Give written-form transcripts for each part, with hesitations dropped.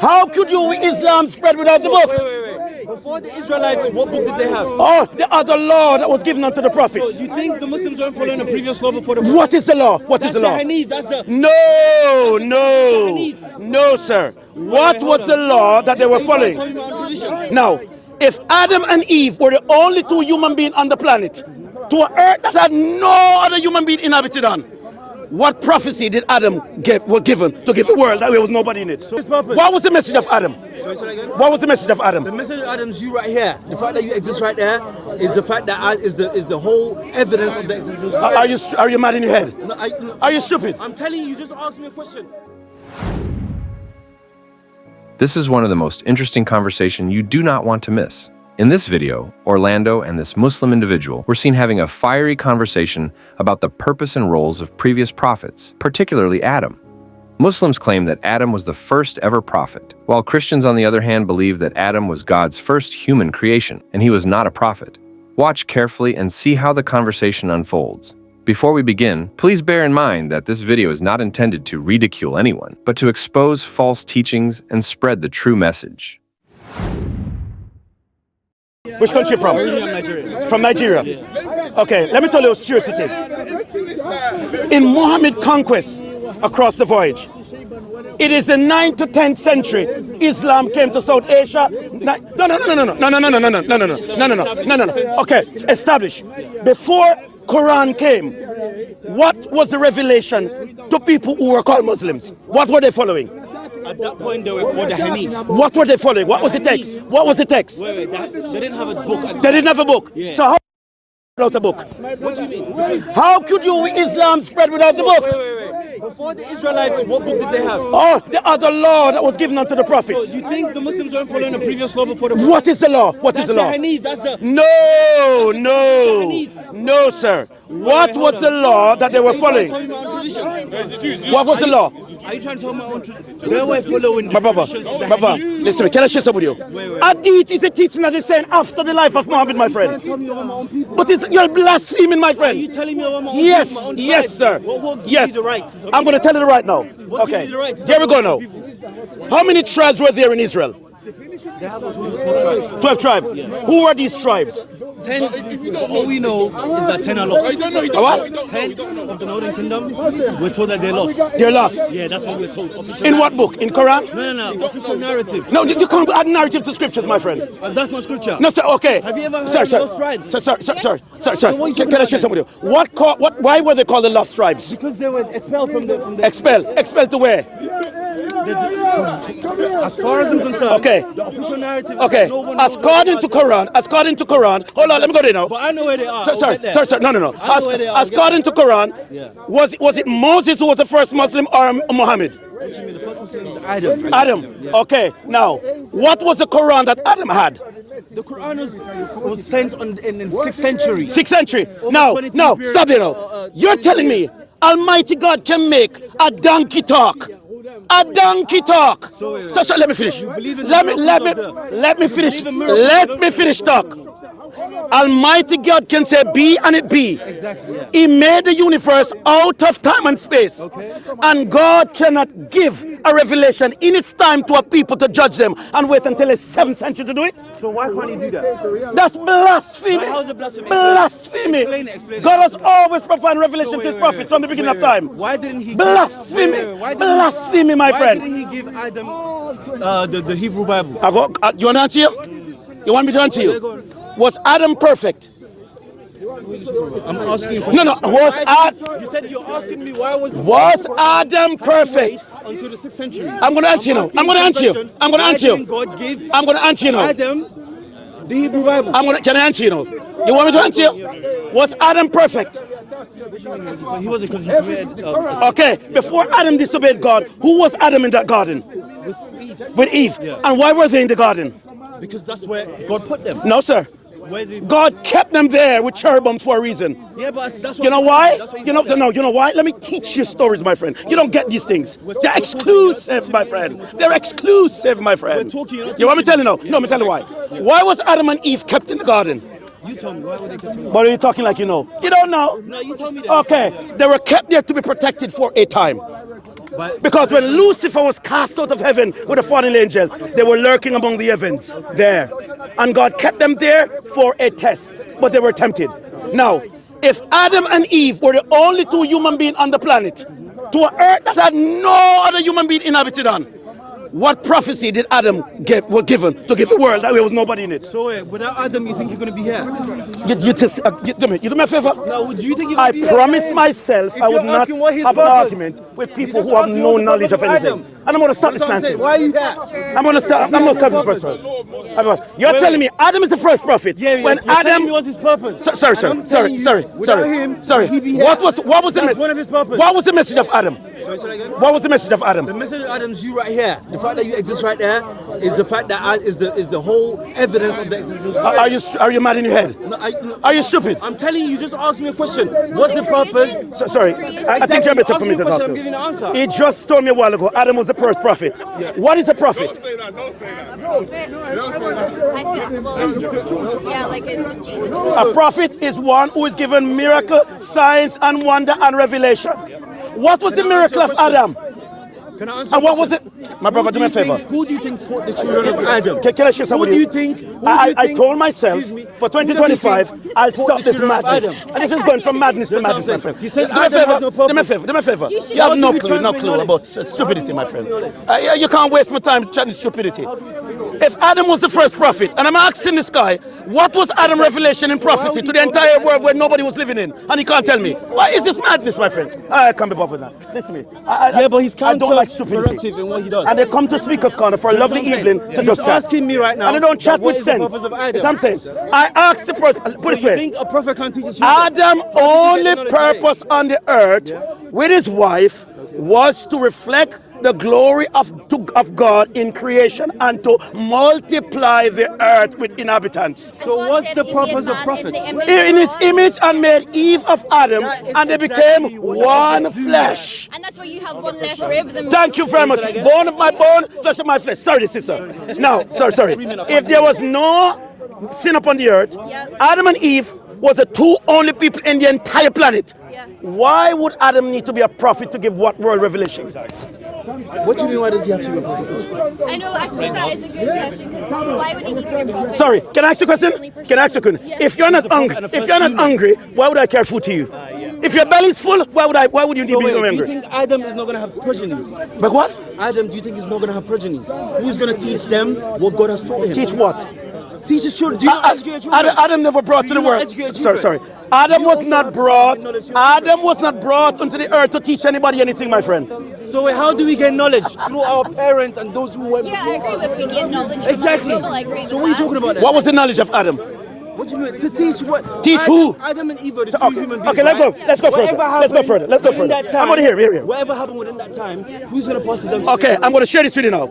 How could you Islam spread without the book? Wait. Before the Israelites, what book did they have? Oh, the other law that was given unto the prophets. So you think the Muslims weren't following the previous law before the Prophet? What is the law? What is the law? Hanif, that's the... No, sir. What was the law that they were following? Now, if Adam and Eve were the only two human beings on the planet, to an earth that had no other human being inhabited on, what prophecy did Adam was given to give the world that there was nobody in it? So what was the message of Adam? What was the message of Adam? The message of Adam is you right here. The fact that you exist right there is the fact that is the whole evidence of the existence of Are you mad in your head? No, are you stupid? I'm telling you, just ask me a question. This is one of the most interesting conversations you do not want to miss. In this video, Orlando and this Muslim individual were seen having a fiery conversation about the purpose and roles of previous prophets, particularly Adam. Muslims claim that Adam was the first ever prophet, while Christians on the other hand believe that Adam was God's first human creation and he was not a prophet. Watch carefully and see how the conversation unfolds. Before we begin, please bear in mind that this video is not intended to ridicule anyone, but to expose false teachings and spread the true message. Which country from? Nigeria. From Nigeria? Yeah. Okay, let me tell you how serious it is. In Muhammad's conquest across the voyage, it is the 9th to 10th century Islam came to South Asia. No. Okay, establish. Before Quran came, what was the revelation to people who were called Muslims? What were they following? At that point, they were called the Hanif. What were they following? What was the text? What was the text? Wait, they didn't have a book. They didn't have a book. Yeah. So how without a book? What do you mean? How could you Islam spread without the book? Wait. Before the Israelites, what book did they have? Oh, the other law that was given unto the prophets. So you think the Muslims weren't following the previous law before the Prophet? What is the law? What is the law? Hanif, that's the... No, sir. What was the law that they were following? What was the law? Are you trying to tell my own tradition? They were following the traditions of the Brother, Hanif. listen, can I share something with you? Hadith is a teaching that is saying after the life of Muhammad, my friend. Tell me about my own people. But you're blaspheming, my Are friend. you telling me about my own Yes, people, my own yes, tribe? sir. What gives Yes. you the right to talk I'm going to tell you the right now. What Okay. gives you the right to Here we talk go about now. people? How many tribes were there in Israel? They have a total of 12 tribes. 12 tribes. Who were these tribes? 10, all we know is that 10 are lost. What? 10 of the Northern Kingdom, we're told that they lost. They're lost. Yeah, that's what we're told. Official In what narrative. book? In Quran? No. Official narrative. No, you can't add narrative to scriptures, my friend. That's not scripture. No, sir, okay. Have you ever heard Sir, of sir. the lost tribes? Sir. So what are you Can talking I share about something with you? Why were they called the lost tribes? Because they were expelled from the... Expel to where? As far as I'm concerned, Okay. the official narrative is Okay. that no one knows According to Quran, hold on, let me go there now. But I know where they are. Sir, no. I know where they are. According to Quran, was it Moses who was the first Muslim or Muhammad? What do you mean? The first Muslim is Adam. Adam. Yeah. Okay. Now, what was the Quran that Adam had? The Quran was sent in 6th century. 6th century. Over Now, 23 no, period. stop it now. You're telling me Almighty God can make a donkey talk? A donkey talk. So Let me finish. believe in the Let me finish. believe in miracles, Let me finish talk. Almighty God can say be and it be. Exactly, yeah. He made the universe out of time and space. Okay. And God cannot give a revelation in its time to a people to judge them and wait until the 7th century to do it. So why can't he do that? That's blasphemy. How is it blasphemy? Blasphemy. Explain it. God has always provided revelation So to his prophets from the beginning of wait. time. Why didn't he Blasphemy. Why didn't Blasphemy, my Why friend. didn't he give Adam the Hebrew Bible? You want to answer you? You want me to answer you? Was Adam perfect? I'm asking you a question. No. You said you're asking me why was Adam perfect? until the 6th century? I'm going to answer you now. I'm going to answer you. I'm going to answer you. God give I'm going to answer you now. Adam the Hebrew Bible. Can I answer you now? You want me to answer you? Was Adam perfect? He wasn't, because he committed Okay, before Adam disobeyed God, who was Adam in that garden? With Eve. Yeah. And why were they in the garden? because that's where God put them. No, sir. Where did God kept them there with cherubim for a reason. Yeah, but that's what You know I'm why? saying. That's what You know why? Let me teach you stories, my friend. You don't get these things. They're exclusive, my friend. They're exclusive, my friend. We're talking, you're not You want me to tell you now? teaching. No, let me tell you why. Why was Adam and Eve kept in the garden? You tell me, why were they kept in the But are you talking like you know? You don't know. No, you tell me that. Okay, they were kept there to be protected for a time. Because when Lucifer was cast out of heaven with a fallen angel, they were lurking among the heavens there. And God kept them there for a test, but they were tempted. Now, if Adam and Eve were the only two human beings on the planet, to an earth that had no other human being inhabited on, what prophecy did Adam was given to give the world that there was nobody in it? So without Adam, you think you're going to be here? You do me a favor? No, do you think you're I going to be promise here? myself I would not have an argument with people who have no knowledge of anything. And I'm going to start this nonsense. Why are you here? I'm going to start. I'm not coming first. You're telling me Adam is the first prophet. Yeah, when you're Adam telling me what's his purpose. Sorry. What was the That's one of his purpose. What was the message of Adam? Sorry, say that again? What was the message of Adam? The message of Adam's you right here. The fact that you exist right there is the fact that is the whole evidence of the existence of Are you mad in your head? No, Are you stupid? I'm telling you, just ask me a question. What's the purpose? Sorry, I think you're better for me to talk I'm giving to. the answer. He just told me a while ago Adam was the first prophet. Yeah. What is a prophet? Don't say that. Yeah, like it was Jesus. A prophet is one who is given miracle, signs, and wonder and revelation. What was the miracle of Adam? Can I answer And your what was question? it? My brother, do me a favor. Who do you think taught the children of Adam? Can I share something Who with do you? you think? I told myself Excuse me, for who does he think 2025 I'll taught stop the this children of madness. Adam? And this is going from madness to That's what madness, I'm my saying. friend. He said Do me a Adam favor. has no Do me a purpose. favor. Do me a favor. You should You have not no be clue transferring about stupidity, my friend. You can't waste my time chatting stupidity. If Adam was the first prophet, and I'm asking this guy, what was Adam's revelation in prophecy to the entire world where nobody was living in? And he can't tell me. Why is this madness, my friend? I can't be bothered now. Listen to me. Yeah, but he's I don't like stupidity. counterproductive in what he does. And they come to Speaker's Corner for a lovely evening to He's just chat. asking me right now, And they don't chat what with is the sense. purpose of That's Adam? what I'm saying. I asked the person, put So it this you way. think a prophet can't teach his children? Adam only purpose on the earth with his wife was to reflect the glory of God in creation and to multiply the earth with inhabitants. So what's the purpose of prophets? In his image and made Eve of Adam, and they became one flesh. And that's why you have one less rib than Thank you very much. Bone of my bone, flesh of my flesh. Sorry, sister. Now, sorry. If there was no sin upon the earth, Adam and Eve was the two only people in the entire planet. Why would Adam need to be a prophet to give what world revelation? What do you mean? Why does he have to be a prophet? I know, I suppose that is a good question, because why would he need to be a prophet? Sorry, can I ask you a question? If you're not hungry, why would I carry food to you? If your belly's full, why would you need to be Do you hungry? think Adam is not going to have progenies? But what? Adam, do you think he's not going to have progenies? Who's going to teach them what God has taught him? Teach what? Teach his children. Do you not educate your children? Adam never brought Do to you the not world. educate your children? Sorry. Adam You was also not have brought. knowledge of Adam was not brought onto the earth to teach anybody anything, my friend. So how do we get knowledge? Through our parents and those who went Yeah, I agree with we get knowledge from Exactly. other people, I agree So with what are you that. talking about then? What was the knowledge of Adam? What do you mean? To teach what? Teach who? Adam and Eve are the two Okay, human beings. okay, let's go. right? Let's go further. Whatever Let's go happened further. Let's go within further. that time- I'm gonna hear. Whatever happened within that time, who's going to pass it down to Okay, I'm going to share this with you now.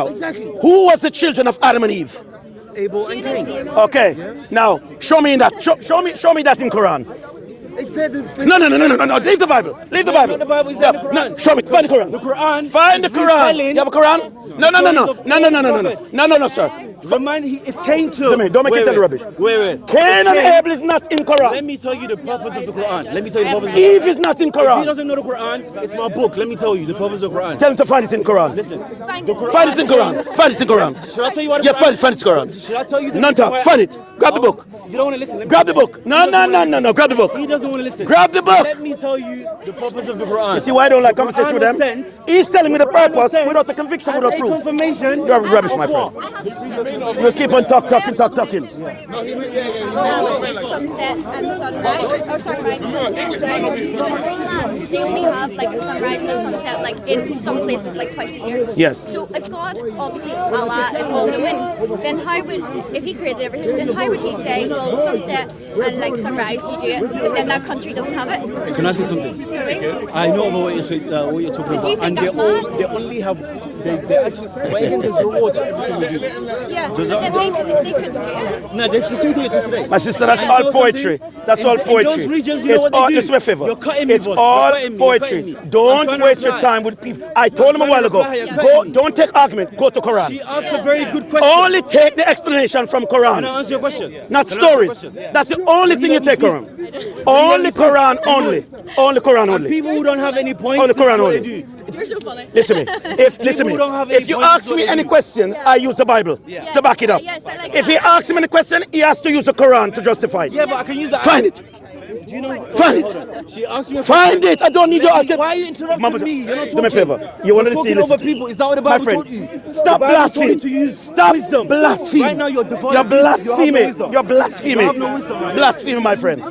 Exactly. Who was the children of Adam and Eve? Abel and Cain. Okay. Now, show me that in Quran. It's there. No. Leave the Bible. Leave the Bible. The Bible is there in the Quran. No, show me. Find the Quran. The Quran. Find the is Quran. retelling You have a Quran? No, sir. It came to. Don't make it tell the rubbish. Wait. Cain and Abel is not in Let Quran. me tell you the purpose of the Quran. Eve is not in If he Quran. doesn't know the Quran, it's my book. Let me tell you the purpose of the Quran. Tell him to find it in Quran. Listen. Find The it. Quran- Find it in Quran. Should I tell you what? Yeah, find it in Quran. Should I tell you the None reason talk. why- Find it. Grab the book. You don't want to listen. Let me Grab the tell you. book. No. Grab the book. He doesn't want to listen. Grab the book. Let me tell you the purpose of the Quran. You see why I don't like conversation with them? Quran was sent- He's telling me the purpose sent without the conviction, as without a proof. confirmation. You're rubbish, my friend. You keep on talking. Like sunset and sunrise, or sunrise and sunset, right? So in Greenland, they only have like a sunrise and a sunset, like in some places, like twice a year. Yes. So if God, obviously Allah is all knowing, then how would, if He created everything, then how would He say, well, sunset and like sunrise, you do it, but then that country doesn't have it? Can I say something? Do you know what I mean? I know about what you're talking But do you about, think and that's mad? they only have. They actually. But again, there's reward to everything we do. Yeah, but then they couldn't do it. No, there's the same thing as today. My sister, that's And all you know poetry. something? That's all In poetry. those regions, you know It's what they all, do? just do me a favor. You're cutting me, It's boss. all You're cutting me, poetry. you're cutting me. I'm Don't trying to waste your reply. time with people. I told him a while ago, reply, you're cutting me. don't take argument, go to Quran. She asked a very good question. Only take the explanation from Can I Quran, answer your question? not Can I answer your stories. question? That's the only thing you take Quran. Only Quran only. Only Quran And only. people who don't have any points, Only this is Quran what only. they do. You're so funny. Listen to me. Listen to don't have me. If you ask me any question, I use the Bible to back it up. Yes, I like if he that. asks him any question, he has to use the Quran to justify it. Yeah, but I can use that. Find it. Do you know? Find Hold it. on. She asked me a Find question. it. I don't need your argument. Why are you interrupting me? You're not talking. Do me a favor. You want to talking over people. Is that what the My Bible friend, taught you? stop The Bible taught you blaspheming. to use Stop wisdom. blaspheming. Right now you're devoid You're of wisdom. blaspheming. wisdom. You're blaspheming. You have no wisdom, right? Blaspheming, my friend.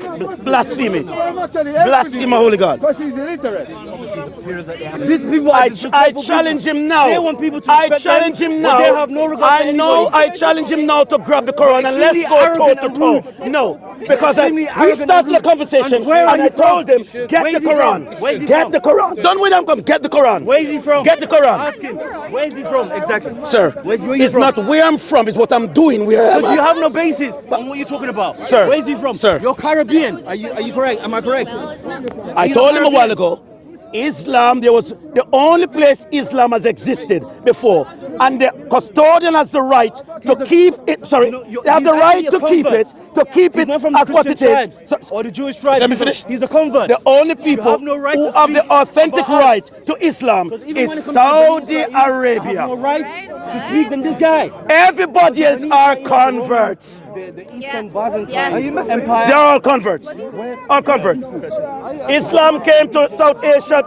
Blaspheming. Blaspheme, holy God. Because he's illiterate. These people I are disrespectful challenge people. him now. They want people to I respect challenge them, him but now. they have no regard for I know. anybody. I challenge him now to grab the Quran and let's Extremely go toe arrogant to and toe. rude. No, because Extremely we arrogant started and the rude. conversation And where are and I you from? told him get Where the is he from? Quran. Where is he Get from? the Quran. Don't wait. I'm coming. Get the Quran. Where is he from? Get the Quran. Ask him. Where is he from? Exactly. Sir, Where you it's from? not where I'm from. It's what I'm doing. Where am Because you I? have no basis on what you're talking about. Sir. Where is he from? Sir. You're Caribbean. Are you correct? Am I correct? I told him a while ago, Islam, there was the only place Islam has existed before. And the custodian has the right to keep it, sorry, You know, they have the he's right actually to a keep it, convert. He's not from the as what it Christian is. tribes or the Jewish tribes. Let me finish. He's a convert. The only people have no right who to have the speak authentic about right us. to Islam Because even when it is comes to Saudi Bani Israel, you Arabia. have no right to speak than this guy. Everybody else are converts. The Eastern Byzantine Yeah. Empire. They're all converts. All converts. Islam came to South Asia,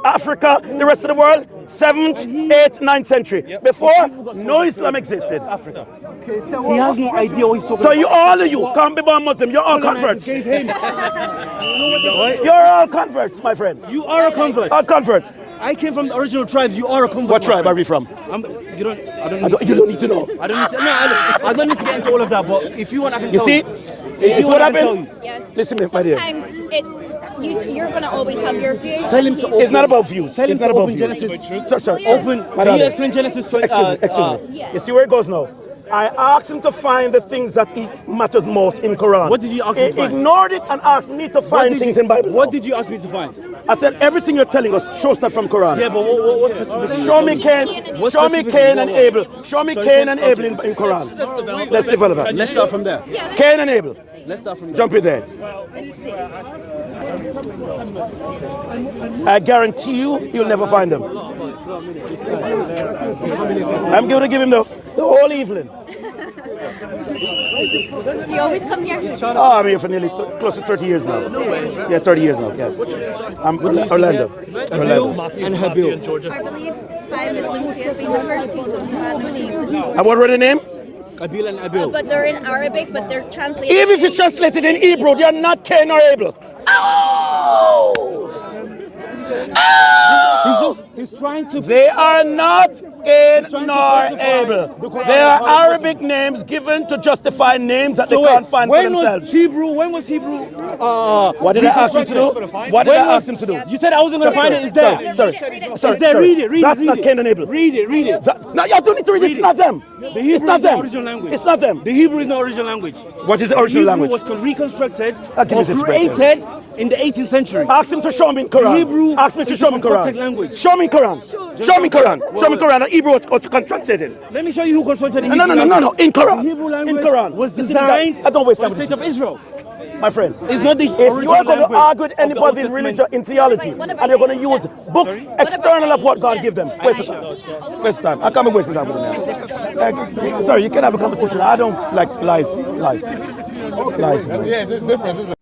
Africa, the rest of the world, 7th, 8th, 9th century. Before, no Islam existed. Africa. He has no idea what he's talking So about. you all of you can't be born Muslim. You're all converts. Gave him. You're all converts, my friend. You are a convert. All converts. I came from the original tribes. You are a convert. What tribe are we from? You don't. I don't. You don't need to know. I don't need to. No, I don't need to get into all of that. But if you want, I can You tell see? you. It's you what want, I can happened. tell you. Yes. Listen, my dear. Sometimes you're gonna always have your view. Tell him to It's not about views. Tell him It's to not about open views. Genesis. Sir, Yeah. Open. My Can you darling. explain Genesis 20? Excuse me. Yeah. You see where it goes now? I asked him to find the things that matters most in Quran. What did you ask me to He find? ignored it and asked me to find things in Bible. What did you ask me to find? I said everything you're telling us shows that from Quran. Yeah, but what specifically? Show me Cain. What Show me specifically? Cain and What? Abel. Show me Sorry, Cain and okay. Abel in Quran. Let's develop that. Let's start from there. Yeah. Cain and Abel. Let's start from there. Jump in there. Let's see. I guarantee you'll never find them. I'm going to give him the whole evening. Do you always come here? Oh, I'm here for nearly close to 30 years now. Yeah, 30 years now, yes. I'm Orlando. Orlando. And Habil. I believe five Muslims have been the first two sons of Adam and Eve. The story. And what were the name? Qabil and Abil. But they're in Arabic, but they're translated. Even if you translate it in Hebrew, they are not Cain or Abel. Oh! He's trying to. They are not Cain trying to nor falsify Abel. the Quran They are as far as Arabic names given to justify names that So they can't wait, find for when was themselves. Hebrew? When was Hebrew? What did I ask you to do? What did When I was- ask him to do? You said I wasn't going to find it. It's there. Sorry. It's there. Read it. Read That's it. not Cain and Abel. Read it. Read it. No, you don't need to read it. It's not them. The It's Hebrew not is the them. original language. It's not them. The Hebrew is not original language. What is the original Hebrew language? was reconstructed I'll give or you this expression. created in the 18th century. Ask him to show me in Quran. Hebrew Ask me to is show me in the contact Quran. language. Show me in Quran. Show me in Quran. Show me in Quran. The Hebrew was translated. Let me show you who constructed the No, Hebrew no. language. In Quran. The Hebrew language In Quran. was You see that? designed I don't waste for time the with state this. of Israel. My friend. It's not the If you original are going to language argue with of the anybody Old in religion, Testament. in theology, What about and you're going to Aisha? use books external of what God give them, waste of time. Waste of time. I can't be wasting time with them now. Sorry, you can have a conversation. I don't like lies. Lies. Yeah, it's just different, isn't it?